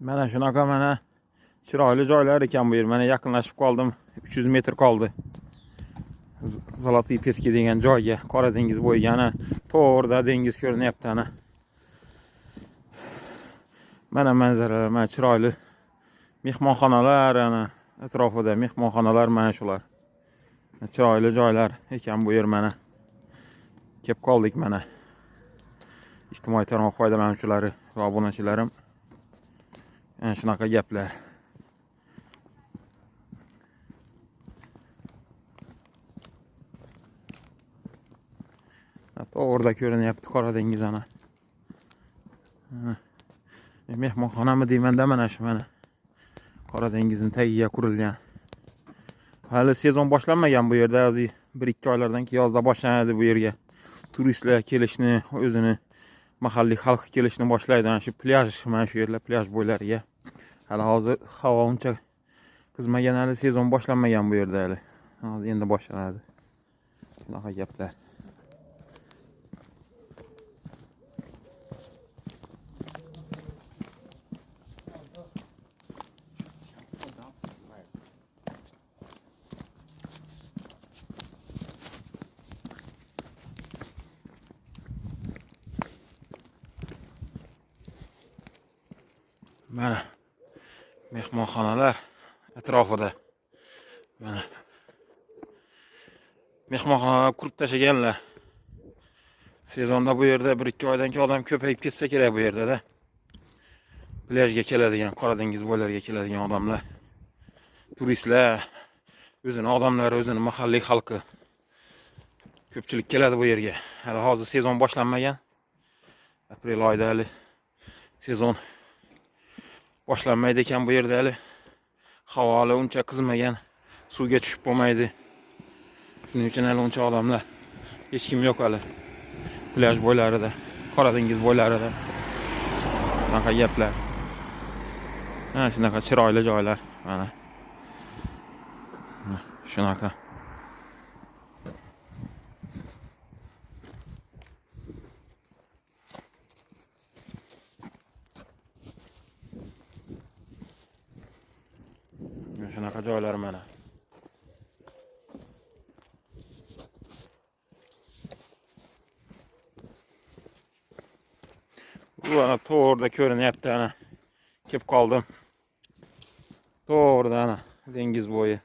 Mana shunaqa mana chiroyli joylar ekan bu yer. Mana yaqinlashib qoldim. 300 metr qoldi. Zolotoy Peski degan joyga, Qora dengiz bo'yiga ana to'g'rida dengiz ko'rinyapti ana. Mana manzaralar, mana chiroyli mehmonxonalar ana atrofida mehmonxonalar mana shular. Chiroyli joylar ekan bu yer mana. Kelib qoldik mana. Ijtimoiy tarmoq foydalanuvchilari va obunachilarim ana shunaqa gaplar. To'g'rida ko'rinyapti Qora dengiz ana. Mehmonxonami deyman-da mana shu mana. Qora dengizning tagiga qurilgan. Hali sezon boshlanmagan bu yerda, hozir 1-2 oylardan keyin yozda boshlanadi bu yerga. Turistlar kelishni, o'zini mahalliy xalq kelishni boshlaydi. Ana shu plyaj, mana shu yerlar plyaj bo'ylariga. Hali hozir havo uncha qizmagan, hali sezon boshlanmagan bu yerda hali. Hozir endi boshlanadi. Shunaqa gaplar. Mana mehmonxonalar atrofida. Mana mehmonxonalar qurib tashlaganlar. Sezonda bu yerda 1-2 oydan keyin odam ko'payib ketsa kerak bu yerda-da. Plyajga keladigan, Qora dengiz bo'ylariga keladigan odamlar, turistlar, o'zini odamlari, o'zini mahalliy xalqi ko'pchilik keladi bu yerga. Hali hozir sezon boshlanmagan. Aprel oyida hali sezon boshlanmaydi ekan bu yerda hali. Havo hali uncha qizmagan, suvga tushib bo'lmaydi. Shuning uchun hali uncha odamlar hech kim yo'q hali. Plyaj bo'ylarida, Qora dengiz bo'ylarida. Shunaqa gaplar. Mana shunaqa chiroyli joylar mana. Shunaqa. Shunaqa joylar mana. Bu ana to'g'rida ko'rinyapti ana. Kelib qoldim. To'g'rida ana dengiz bo'yi.